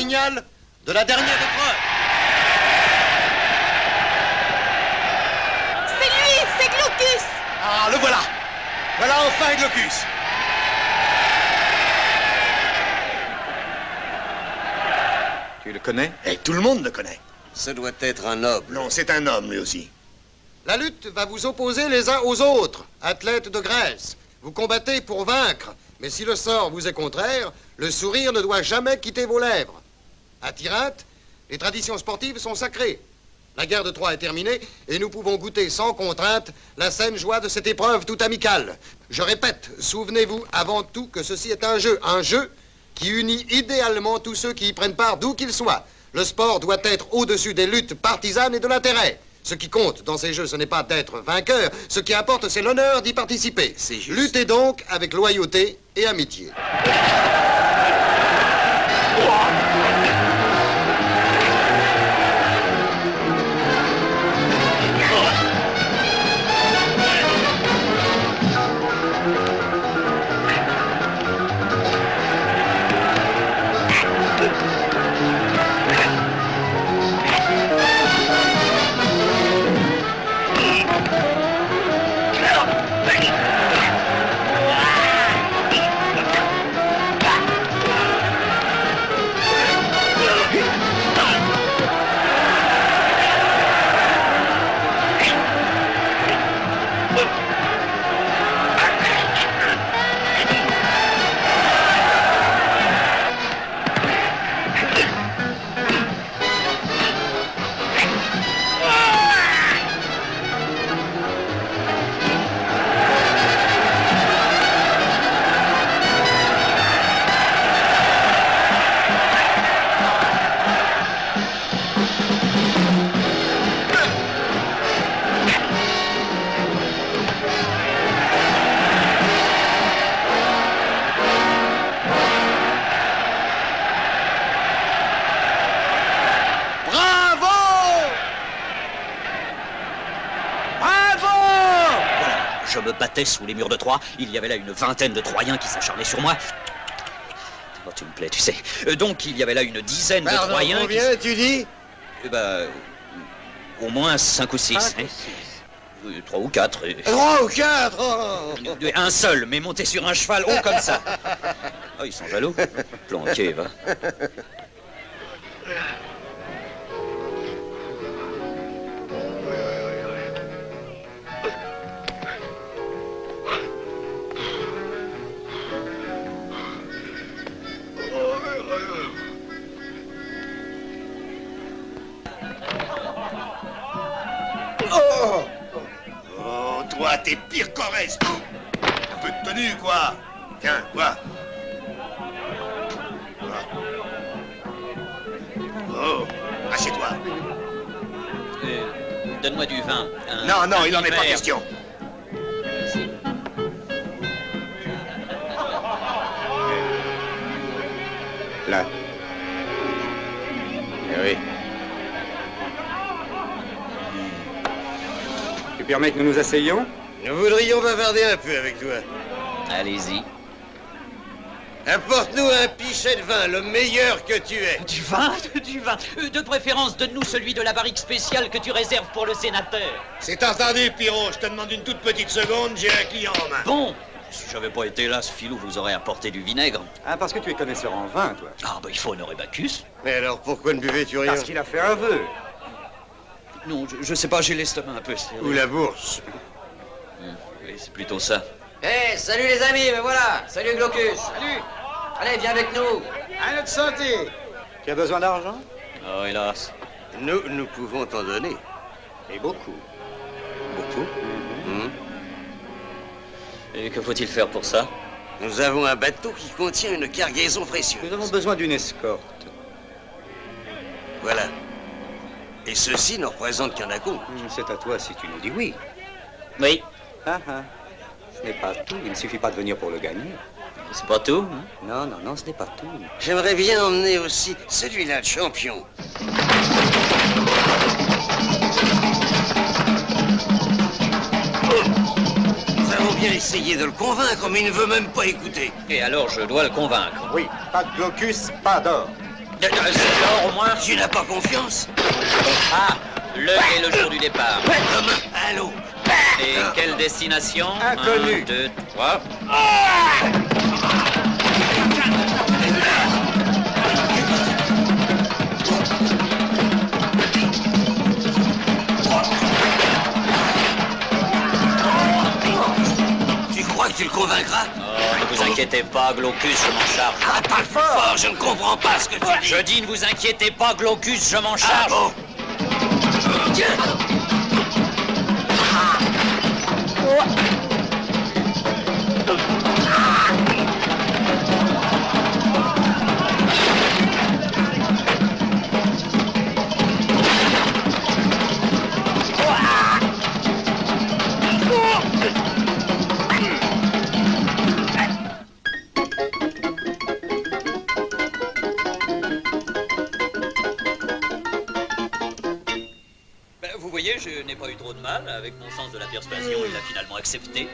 signal de la dernière épreuve. C'est lui, c'est Glaucus. Ah, le voilà. Voilà enfin Glaucus. Tu le connais? Et tout le monde le connaît. Ce doit être un noble. Non, c'est un homme, lui aussi. La lutte va vous opposer les uns aux autres, athlètes de Grèce. Vous combattez pour vaincre, mais si le sort vous est contraire, le sourire ne doit jamais quitter vos lèvres. À Tirynthe, les traditions sportives sont sacrées. La guerre de Troie est terminée et nous pouvons goûter sans contrainte la saine joie de cette épreuve tout amicale. Je répète, souvenez-vous avant tout que ceci est un jeu qui unit idéalement tous ceux qui y prennent part d'où qu'ils soient. Le sport doit être au-dessus des luttes partisanes et de l'intérêt. Ce qui compte dans ces jeux, ce n'est pas d'être vainqueur. Ce qui importe, c'est l'honneur d'y participer. C'est juste. Luttez donc avec loyauté et amitié. Je me battais sous les murs de Troie. Il y avait là une vingtaine de Troyens qui s'acharnaient sur moi. Oh, tu me plais, tu sais. Donc, il y avait là une dizaine de Troyens combien tu dis? Au moins 5 ou 6. 3 ou 4. 3 ou 4 oh. Un seul, mais monté sur un cheval haut comme ça. Oh, ils sont jaloux. Planqué, va. Oh, toi, t'es pire qu'Oreste. Un peu de tenue, quoi. Tiens, quoi. Oh, assieds-toi. Donne-moi du vin. Non, il en est pas question. Là. Eh oui. Tu permets que nous nous asseyions? Nous voudrions bavarder un peu avec toi. Allez-y. Apporte-nous un pichet de vin, le meilleur que tu aies. Du vin? Du vin. De préférence, donne-nous celui de la barrique spéciale que tu réserves pour le sénateur. C'est entendu, Pirot. Je te demande une toute petite seconde, j'ai un client en main. Bon. Si j'avais pas été là, ce filou vous aurait apporté du vinaigre. Ah, parce que tu es connaisseur en vin, toi. Ah, il faut honorer Bacchus. Mais alors, pourquoi ne buvais-tu rien? Parce qu'il a fait un vœu. Non, je sais pas, j'ai l'estomac un peu serré. Ou la bourse. Oui, c'est plutôt ça. Salut les amis, me voilà. Salut Glaucus. Salut. Allez, viens avec nous. À notre santé. Tu as besoin d'argent? Oh, hélas. Nous pouvons t'en donner. Et beaucoup. Beaucoup. Et que faut-il faire pour ça? Nous avons un bateau qui contient une cargaison précieuse. Nous avons besoin d'une escorte. Voilà. Et ceci ne représente qu'un acompte. C'est à toi si tu nous dis oui. Oui. Ah ah. Ce n'est pas tout. Il ne suffit pas de venir pour le gagner. C'est pas tout, hein? Non, ce n'est pas tout. J'aimerais bien emmener aussi celui-là, le champion. Nous avons bien essayé de le convaincre, mais il ne veut même pas écouter. Et alors, je dois le convaincre. Oui, pas de Glaucus, pas d'or. C'est l'or au moins. Tu n'as pas confiance? Ah, l'heure et le jour du départ. Demain, à l'eau. Et quelle destination? Inconnue. 1, 2, 3. Tu crois que tu le convaincras? Oh, ne vous inquiétez pas, Glaucus, je m'en charge. Ah, parle fort, je ne comprends pas ce que tu dis. Je dis, ne vous inquiétez pas, Glaucus, je m'en Ah charge. bon? Tiens. Vous voyez, je n'ai pas eu trop de mal. Avec mon sens de la persuasion, il a finalement accepté.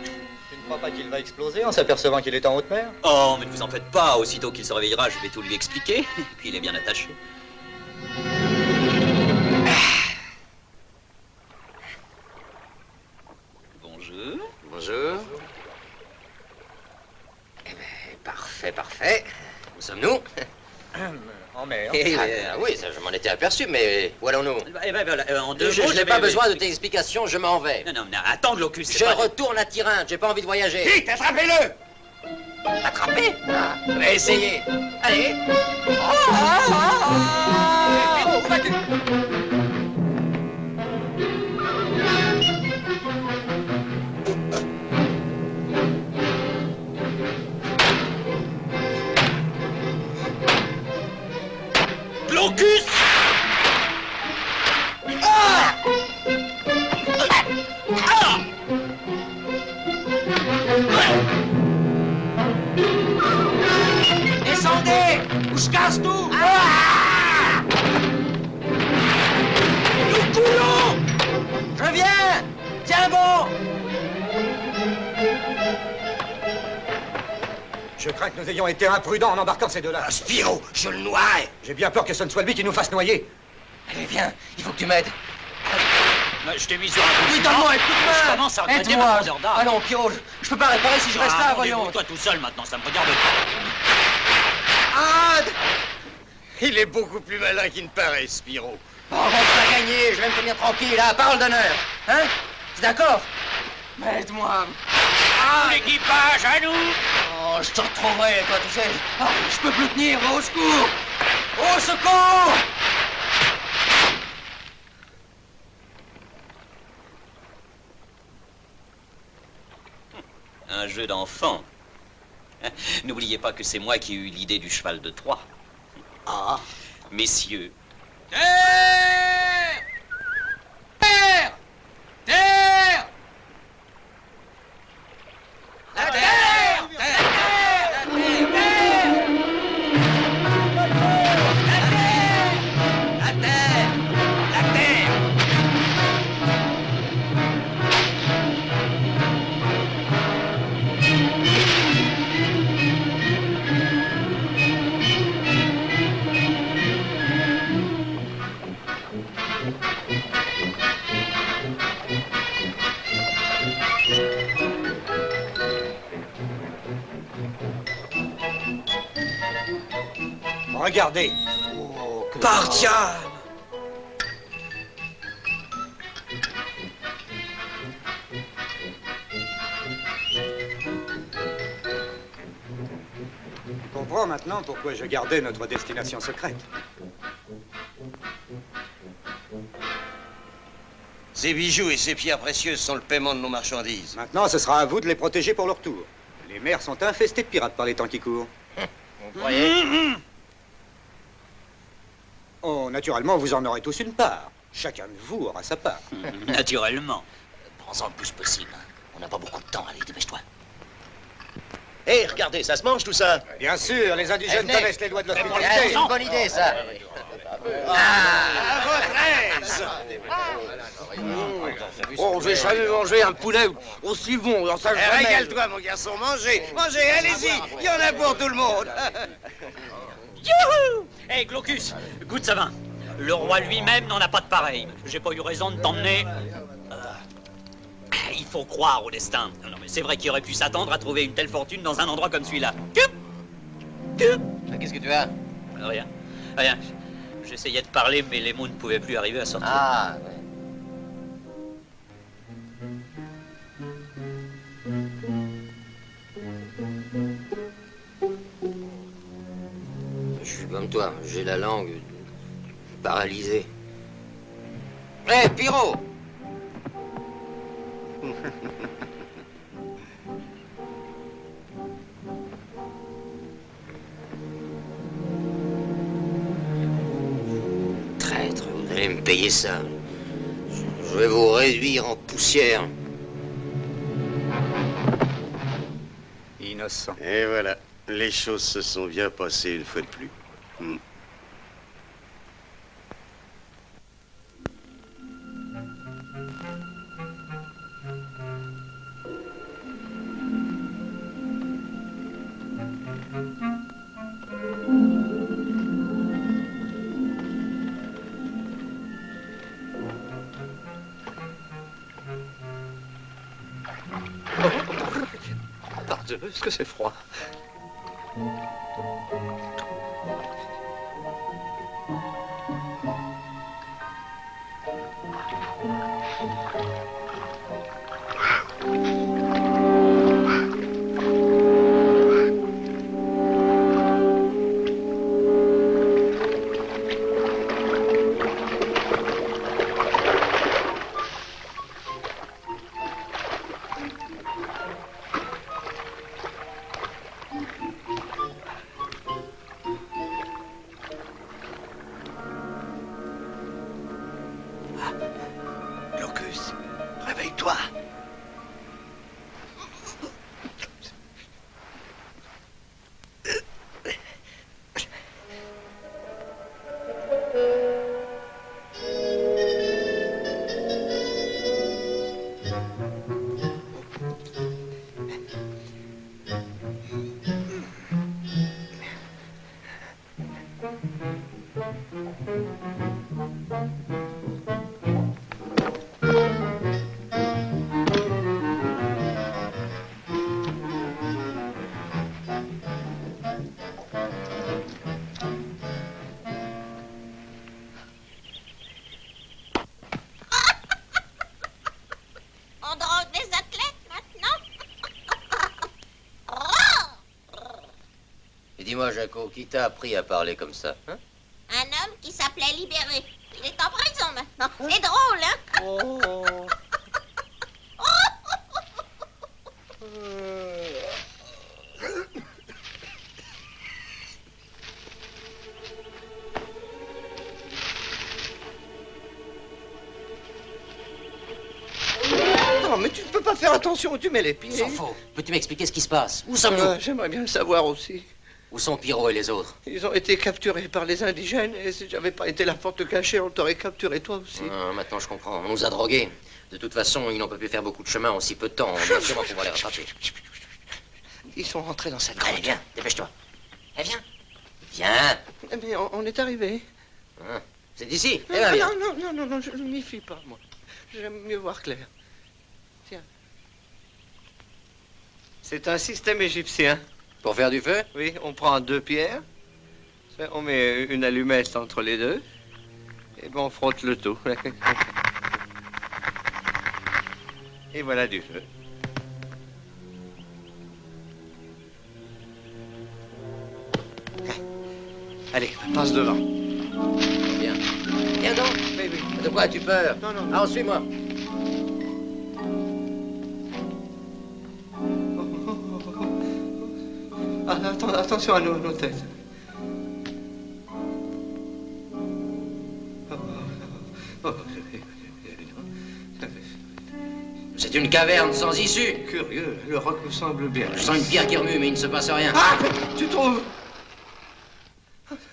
Tu ne crois pas qu'il va exploser en s'apercevant qu'il est en haute mer? Oh, mais ne vous en faites pas. Aussitôt qu'il se réveillera, je vais tout lui expliquer. Et puis il est bien attaché. Bonjour. Bonjour. Eh ben, parfait, parfait. Où sommes-nous? En mer. Oui, ça, je m'en étais aperçu, mais où allons-nous? Eh ben voilà, en deux Je mots, n'ai j'avais- pas besoin de tes explications, je m'en vais. Non, attends, Glaucus, c'est Je pas... retourne à Tyrinte, j'ai pas envie de voyager. Vite, attrapez-le! Attrapez? Ah, je vais essayer. Allez. Glaucus! Descendez, ou je casse tout. Nous coulons. Je viens. Tiens bon. Je crains que nous ayons été imprudents en embarquant ces deux-là. Ah, Spiro, je le noierai. J'ai bien peur que ce ne soit lui qui nous fasse noyer. Allez, viens, il faut que tu m'aides. Je t'ai mis sur un coup de Oui, filant. donne-moi un coup de main. Je commence à regretter Aide-moi. ma grandeur d'âme. Allons, Pierrot, je peux pas réparer si je reste là, voyons. Toi tout seul maintenant, ça me regarde pas. Ad! Il est beaucoup plus malin qu'il ne paraît, Spiro. Bon, on va gagner, je vais me tenir tranquille, là, parole d'honneur. Hein? C'est d'accord? Aide-moi. L'équipage, à nous! Oh, je te retrouverai, toi, tu sais. Ah, je peux plus tenir, au secours! Au secours! Un jeu d'enfant. N'oubliez pas que c'est moi qui ai eu l'idée du cheval de Troie. Ah. Messieurs, Terre! Terre! Terre! La terre! La terre! La terre! La terre! La terre! Regardez. par diable! Tu comprends maintenant pourquoi je gardais notre destination secrète. Ces bijoux et ces pierres précieuses sont le paiement de nos marchandises. Maintenant, ce sera à vous de les protéger pour leur tour. Les mers sont infestées de pirates par les temps qui courent. Vous croyez? Oh, naturellement, vous en aurez tous une part. Chacun de vous aura sa part. Naturellement. Prends-en le plus possible. Hein. On n'a pas beaucoup de temps. Allez, dépêche-toi. Hé, regardez, ça se mange tout ça? Bien sûr, les indigènes venez. connaissent les lois de C'est l'hospitalité. une bonne idée, ça. À votre aise. Oh, j'ai jamais mangé un poulet aussi bon dans sa jamais. Régale-toi, mon garçon, mangez, mangez, allez-y, il y en a pour tout le monde. Youhou! Hé, Glaucus, goûte ça vin. Le roi lui-même n'en a pas de pareil. J'ai pas eu raison de t'emmener. Il faut croire au destin. Non, mais c'est vrai qu'il aurait pu s'attendre à trouver une telle fortune dans un endroit comme celui-là. Qu'est-ce que tu as? Rien. Rien. J'essayais de parler, mais les mots ne pouvaient plus arriver à sortir. Ah, ouais. Je suis comme toi, j'ai la langue paralysée. Hé, Pyro! Traître, vous allez me payer ça. Je vais vous réduire en poussière. Innocent. Et voilà, les choses se sont bien passées une fois de plus. Pardieu, est-ce que c'est froid? Glaucus, réveille-toi. On drogue des athlètes maintenant? Et dis-moi, Jaco, qui t'a appris à parler comme ça, hein? Un homme qui s'appelait Libéré. Il est en prison maintenant. C'est drôle, hein? Oh. Non, mais tu ne peux pas faire attention où tu mets les pieds. S'en fout. Peux-tu m'expliquer ce qui se passe? Où sommes-nous? J'aimerais bien le savoir aussi. Où sont Pyro et les autres? Ils ont été capturés par les indigènes et si j'avais pas été la porte cachée, on t'aurait capturé toi aussi. Ah, maintenant je comprends. On nous a drogués. De toute façon, ils n'ont pas pu faire beaucoup de chemin en si peu de temps. On doit sûrement pouvoir les rattraper. Ils sont rentrés dans cette Allez, grotte. viens, dépêche-toi. Eh, viens. Viens. Mais on est arrivé. Hein, c'est d'ici. Eh ben, viens. Non, je ne m'y fie pas, moi. J'aime mieux voir clair. Tiens. C'est un système égyptien. Pour faire du feu? Oui, on prend 2 pierres, on met une allumette entre les deux, et ben on frotte le tout. Et voilà du feu. Allez, passe devant. Viens. Viens donc. Oui. De quoi as-tu peur? Non. Alors, suis-moi. Ah, attention à nos têtes. C'est une caverne sans issue. Curieux, le roc me semble bien. Je sens une pierre qui remue, mais il ne se passe rien. Ah, tu trouves?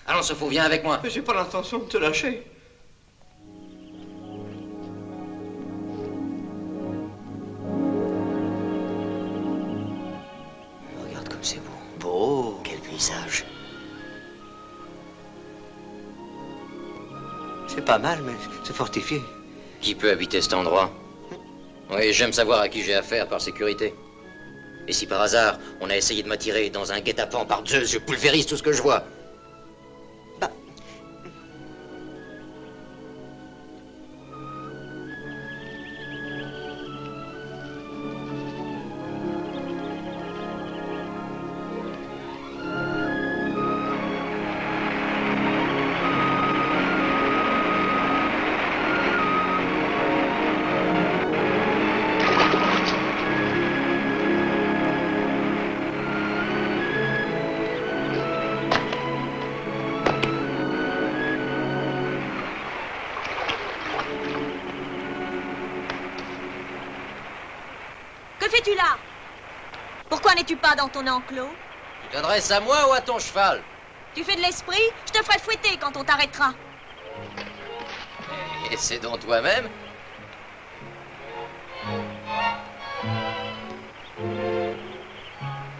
Allons, Sopho, viens avec moi. Mais j'ai pas l'intention de te lâcher. Regarde comme c'est beau. Beau. Quel paysage. C'est pas mal, mais c'est fortifié. Qui peut habiter cet endroit? Oui, j'aime savoir à qui j'ai affaire par sécurité. Et si par hasard, on a essayé de m'attirer dans un guet-apens par Zeus, je pulvérise tout ce que je vois. Bah... Que fais-tu là? Pourquoi n'es-tu pas dans ton enclos? Tu t'adresses à moi ou à ton cheval? Tu fais de l'esprit? Je te ferai fouetter quand on t'arrêtera. Et c'est donc toi-même?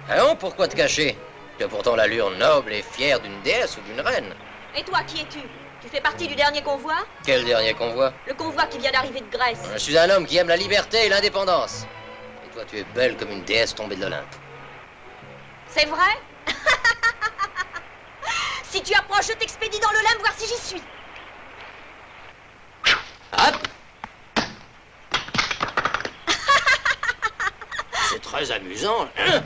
Allons, pourquoi te cacher? Tu as pourtant l'allure noble et fière d'une déesse ou d'une reine. Et toi, qui es-tu? Tu fais partie du dernier convoi? Quel dernier convoi? Le convoi qui vient d'arriver de Grèce. Je suis un homme qui aime la liberté et l'indépendance. Et toi, tu es belle comme une déesse tombée de l'Olympe. C'est vrai? Si tu approches, je t'expédie dans l'Olympe voir si j'y suis. Hop! C'est très amusant, hein?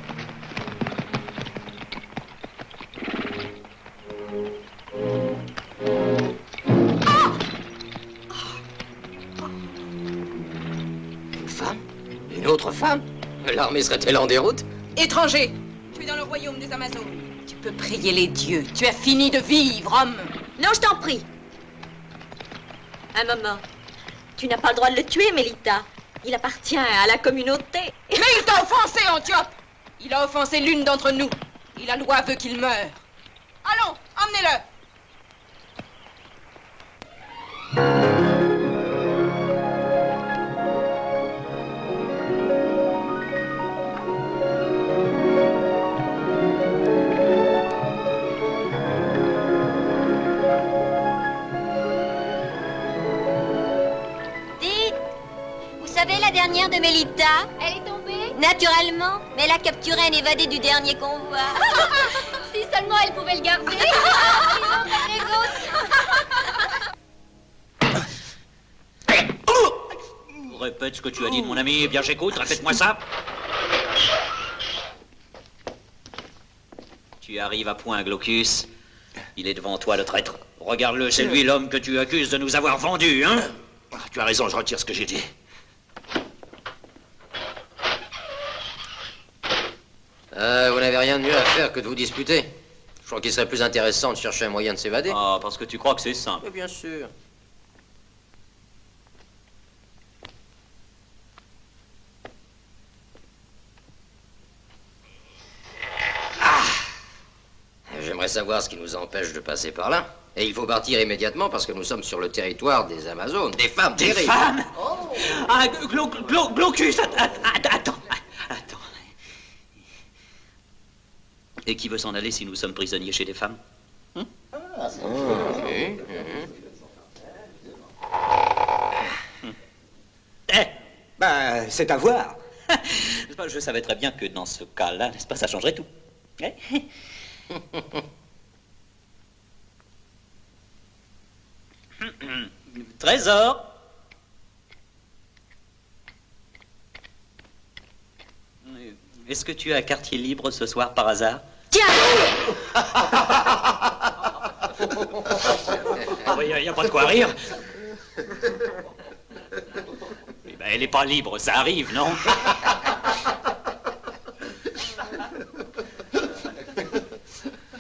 Une femme? Une autre femme? L'armée serait-elle en déroute? Étranger, tu es dans le royaume des Amazones. Tu peux prier les dieux. Tu as fini de vivre, homme. Non, je t'en prie. Un moment. Tu n'as pas le droit de le tuer, Mélita. Il appartient à la communauté. Mais il t'a offensé, Antiope. Il a offensé l'une d'entre nous. Et la loi veut qu'il meure. Allons, emmenez-le. La dernière de Mélita. Elle est tombée? Naturellement, mais elle a capturé un évadé du dernier convoi. Si seulement elle pouvait le garder. Les autres. Répète ce que tu as dit de mon ami. Eh bien, j'écoute. Répète-moi ça. Tu arrives à point, Glaucus. Il est devant toi, le traître. Regarde-le, c'est lui l'homme que tu accuses de nous avoir vendus, hein? Tu as raison, je retire ce que j'ai dit. Vous n'avez rien de mieux à faire que de vous disputer. Je crois qu'il serait plus intéressant de chercher un moyen de s'évader. Ah, parce que tu crois que c'est simple. Mais bien sûr. J'aimerais savoir ce qui nous empêche de passer par là. Et il faut partir immédiatement parce que nous sommes sur le territoire des Amazones. Des femmes Des terribles. femmes? Oh. Ah, Glaucus, attends. Et qui veut s'en aller si nous sommes prisonniers chez des femmes? Ben, c'est à voir. Je savais très bien que dans ce cas-là, n'est-ce pas, ça changerait tout. Trésor. Est-ce que tu as un quartier libre ce soir par hasard? Tiens! Il n'y a pas de quoi rire. Eh ben, elle n'est pas libre, ça arrive, non?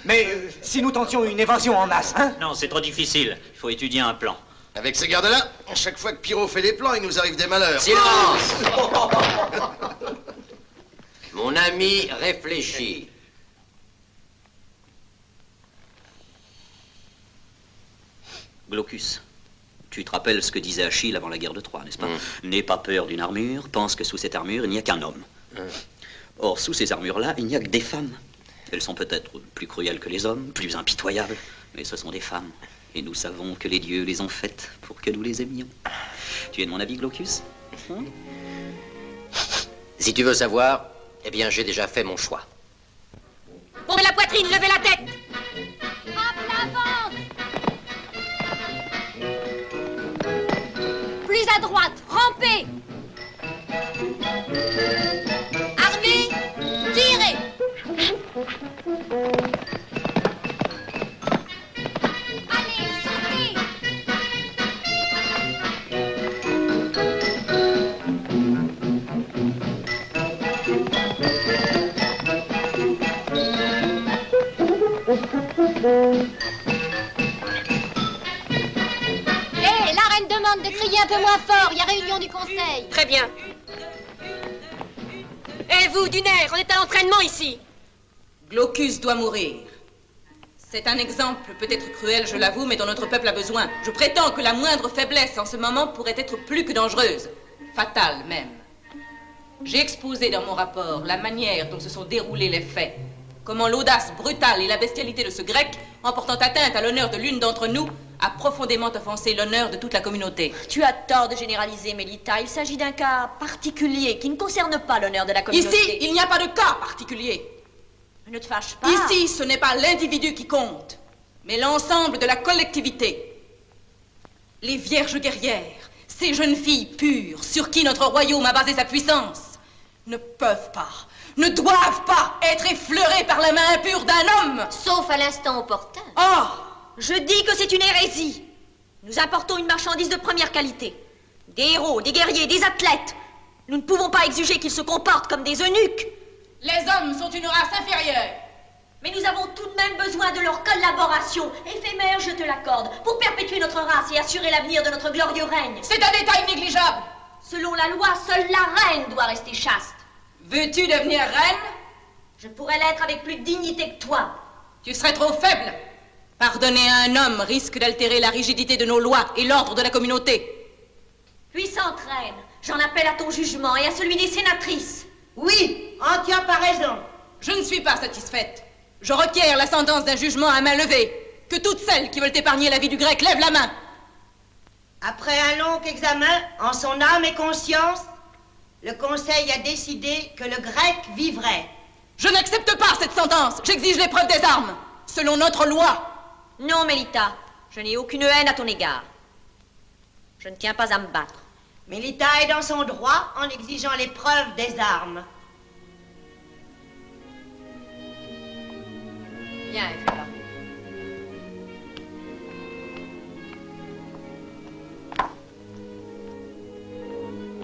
Mais si nous tentions une évasion en masse, hein? Non, c'est trop difficile. Il faut étudier un plan. Avec ces gardes-là, à chaque fois que Pyro fait les plans, il nous arrive des malheurs. Silence! Mon ami réfléchit. Glaucus, tu te rappelles ce que disait Achille avant la guerre de Troie, n'est-ce pas? N'aie pas peur d'une armure, pense que sous cette armure, il n'y a qu'un homme. Or, sous ces armures-là, il n'y a que des femmes. Elles sont peut-être plus cruelles que les hommes, plus impitoyables, mais ce sont des femmes. Et nous savons que les dieux les ont faites pour que nous les aimions. Tu es de mon avis, Glaucus? Si tu veux savoir, eh bien, j'ai déjà fait mon choix. Tournez la poitrine, levez la tête. Frappe l'avance. Plus à droite, rampez. Armée, tirez. Allez, sautez. Hé, la reine demande de crier un peu moins fort. Il y a réunion du conseil. Très bien. Et vous, Dunaire, on est à l'entraînement ici. Glaucus doit mourir. C'est un exemple peut-être cruel, je l'avoue, mais dont notre peuple a besoin. Je prétends que la moindre faiblesse en ce moment pourrait être plus que dangereuse. Fatale même. J'ai exposé dans mon rapport la manière dont se sont déroulés les faits. Comment l'audace brutale et la bestialité de ce grec, en portant atteinte à l'honneur de l'une d'entre nous, a profondément offensé l'honneur de toute la communauté. Tu as tort de généraliser, Mélita. Il s'agit d'un cas particulier qui ne concerne pas l'honneur de la communauté. Ici, il n'y a pas de cas particulier. Ne te fâche pas. Ici, ce n'est pas l'individu qui compte, mais l'ensemble de la collectivité. Les vierges guerrières, ces jeunes filles pures, sur qui notre royaume a basé sa puissance, ne peuvent pas, ne doivent pas être effleurées par la main impure d'un homme. Sauf à l'instant opportun. Oh! Je dis que c'est une hérésie. Nous importons une marchandise de première qualité. Des héros, des guerriers, des athlètes. Nous ne pouvons pas exiger qu'ils se comportent comme des eunuques. Les hommes sont une race inférieure. Mais nous avons tout de même besoin de leur collaboration, éphémère, je te l'accorde, pour perpétuer notre race et assurer l'avenir de notre glorieux règne. C'est un détail négligeable. Selon la loi, seule la reine doit rester chaste. Veux-tu devenir reine? Je pourrais l'être avec plus de dignité que toi. Tu serais trop faible. Pardonner à un homme risque d'altérer la rigidité de nos lois et l'ordre de la communauté. Puissante reine, j'en appelle à ton jugement et à celui des sénatrices. Oui, Antiope a raison. Je ne suis pas satisfaite. Je requiers la sentence d'un jugement à main levée. Que toutes celles qui veulent épargner la vie du grec lèvent la main. Après un long examen, en son âme et conscience, le conseil a décidé que le grec vivrait. Je n'accepte pas cette sentence. J'exige l'épreuve des armes, selon notre loi. Non, Mélita, je n'ai aucune haine à ton égard. Je ne tiens pas à me battre. Mélita est dans son droit en exigeant l'épreuve des armes. Viens, Ephéba.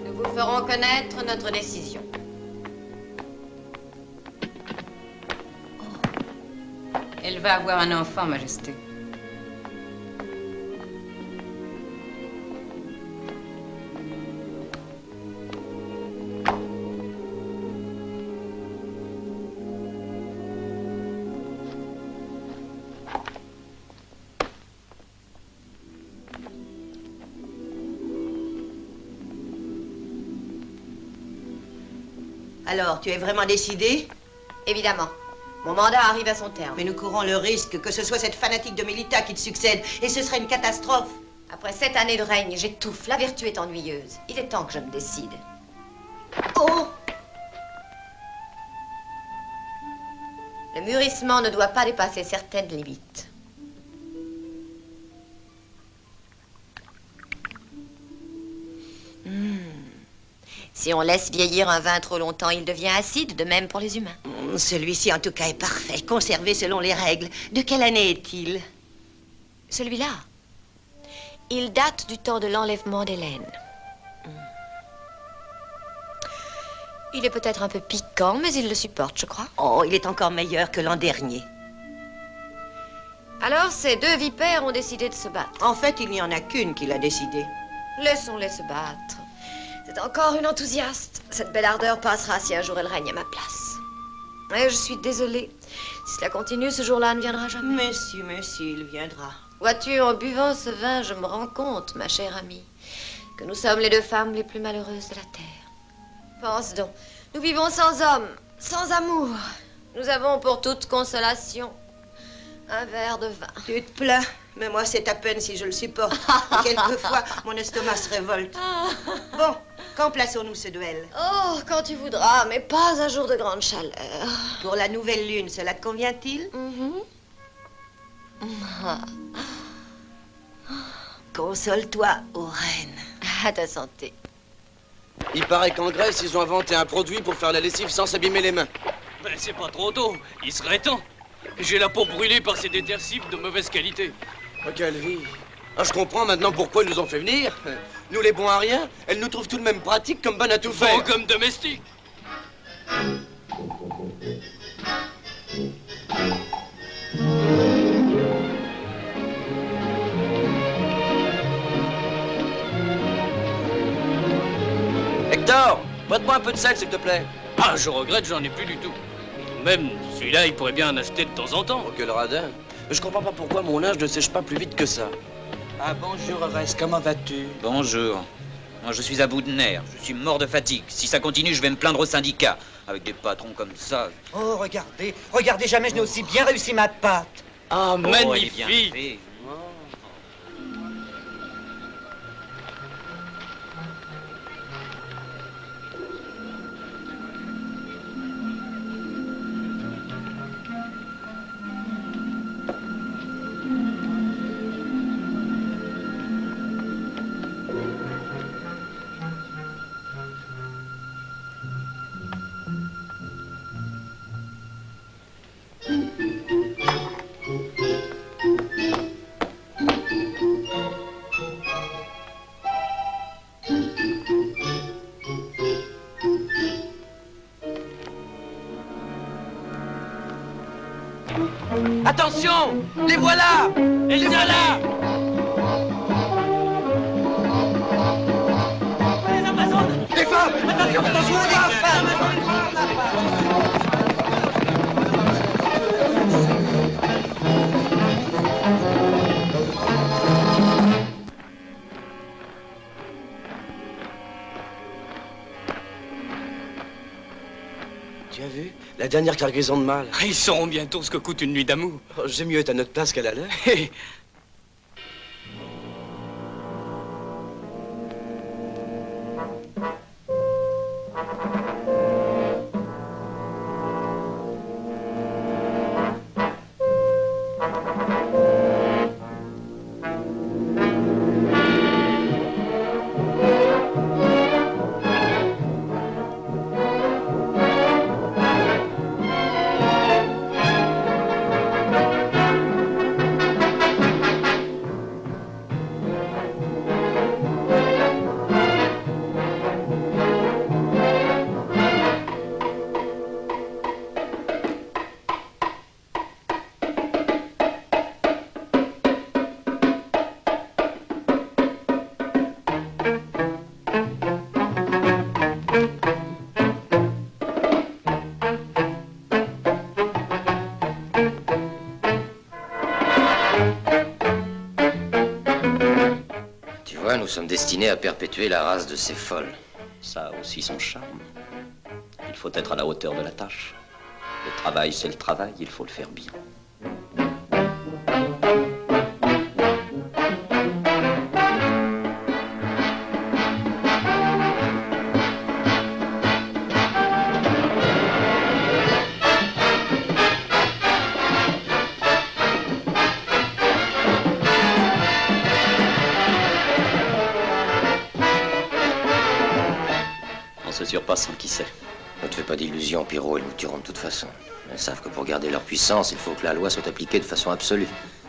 Nous vous ferons connaître notre décision. Elle va avoir un enfant, Majesté. Alors, tu es vraiment décidé? Évidemment. Mon mandat arrive à son terme. Mais nous courons le risque que ce soit cette fanatique de Mélita qui te succède, et ce serait une catastrophe. Après 7 années de règne, j'étouffe. La vertu est ennuyeuse. Il est temps que je me décide. Oh! Le mûrissement ne doit pas dépasser certaines limites. Si on laisse vieillir un vin trop longtemps, il devient acide, de même pour les humains. Celui-ci, en tout cas, est parfait, conservé selon les règles. De quelle année est-il? Celui-là, il date du temps de l'enlèvement d'Hélène. Il est peut-être un peu piquant, mais il le supporte, je crois. Oh, il est encore meilleur que l'an dernier. Alors, ces deux vipères ont décidé de se battre. En fait, il n'y en a qu'une qui l'a décidé. Laissons-les se battre. C'est encore une enthousiaste. Cette belle ardeur passera si un jour elle règne à ma place. Et je suis désolée. Si cela continue, ce jour-là ne viendra jamais. Mais si, il viendra. Vois-tu, en buvant ce vin, je me rends compte, ma chère amie, que nous sommes les deux femmes les plus malheureuses de la terre. Pense donc, nous vivons sans homme, sans amour. Nous avons pour toute consolation un verre de vin. Tu te plains? Mais moi, c'est à peine si je le supporte. Quelquefois, mon estomac se révolte. Bon, quand plaçons-nous ce duel? Oh, quand tu voudras, mais pas un jour de grande chaleur. Pour la nouvelle lune, cela te convient-il? Console-toi, ô reine. À ta santé. Il paraît qu'en Grèce, ils ont inventé un produit pour faire la lessive sans s'abîmer les mains. Ben, c'est pas trop tôt. Il serait temps. J'ai la peau brûlée par ces détergifs de mauvaise qualité. Oh, quelle vie. Ah, je comprends maintenant pourquoi ils nous ont fait venir. Nous, les bons à rien, elles nous trouvent tout de même pratiques comme bonnes à tout faire. Bon comme domestiques. Hector, prête-moi un peu de sel, s'il te plaît. Ah, je regrette, j'en ai plus du tout. Même celui-là, il pourrait bien en acheter de temps en temps. Oh, quel radin. Je comprends pas pourquoi mon linge ne sèche pas plus vite que ça. Ah, bonjour, Oreste, comment vas-tu? Bonjour. Moi, je suis à bout de nerfs. Je suis mort de fatigue. Si ça continue, je vais me plaindre au syndicat. Avec des patrons comme ça. Oh, regardez, regardez, jamais je n'ai aussi bien réussi ma pâte. Ah, magnifique. Oh, elle est bien faite. Attention! Les voilà! Les voilà! Les Amazones! Les femmes! Attention, attention, les femmes! Tu as vu? La dernière cargaison de mâles. Ils sauront bientôt ce que coûte une nuit d'amour. Oh, j'aime mieux être à notre place qu'à la leur. Nous sommes destinés à perpétuer la race de ces folles. Ça a aussi son charme. Il faut être à la hauteur de la tâche. Le travail, c'est le travail, il faut le faire bien. Surpassant, qui sait? Ne te fais pas d'illusions, Pirot, ils nous tueront de toute façon. Ils savent que pour garder leur puissance, il faut que la loi soit appliquée de façon absolue.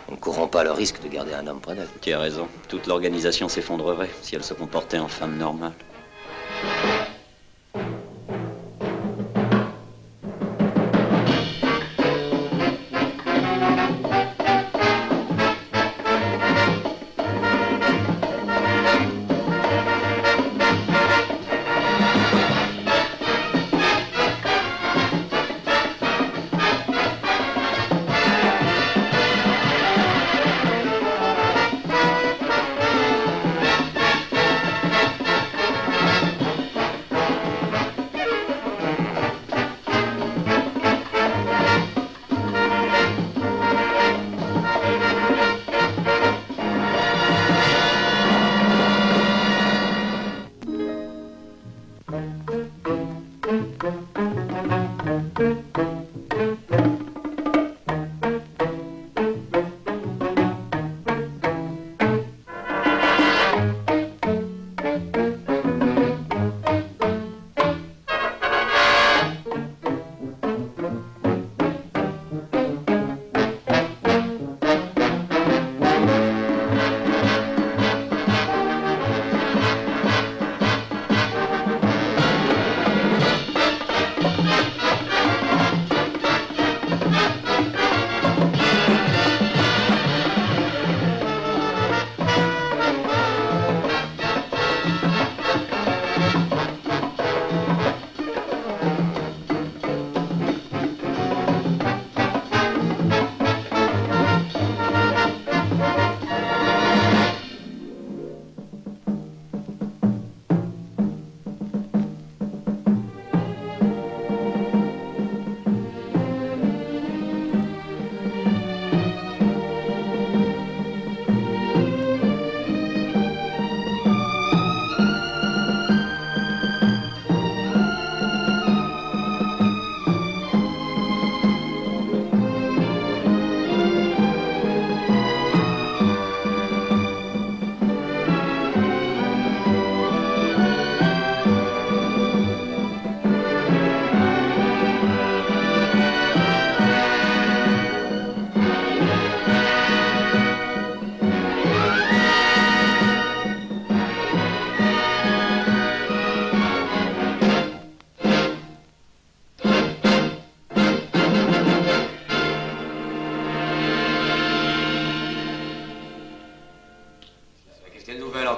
Ils ne courront pas le risque de garder un homme près d'elle. Tu as raison. Toute l'organisation s'effondrerait si elle se comportait en femme normale.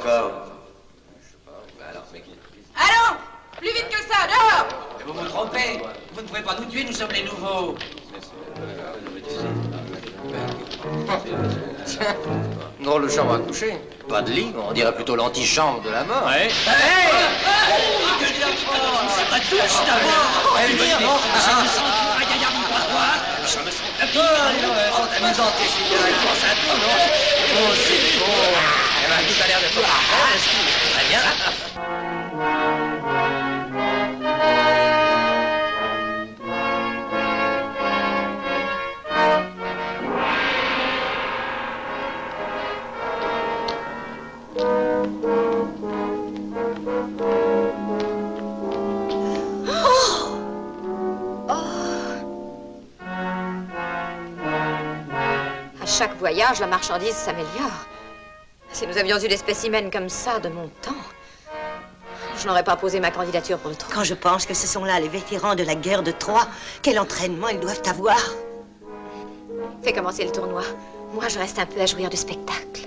encore? Allons! Plus vite que ça, dehors! Vous vous trompez. Vous ne pouvez pas nous tuer, nous sommes les nouveaux. Tiens, drôle de chambre à coucher. Pas de lit, on dirait plutôt l'antichambre de la mort. Ouais. À tous d'abord. C'est amusant tes filles, ils pensent à tout, non? Oh, c'est beau. Eh ben, tout a l'air de toi. Très bien. À chaque voyage, la marchandise s'améliore. Si nous avions eu des spécimens comme ça de mon temps, je n'aurais pas posé ma candidature pour le trône. Quand je pense que ce sont là les vétérans de la guerre de Troie, quel entraînement ils doivent avoir. Fais commencer le tournoi. Moi, je reste un peu à jouir du spectacle.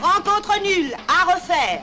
Rencontre nulle, à refaire.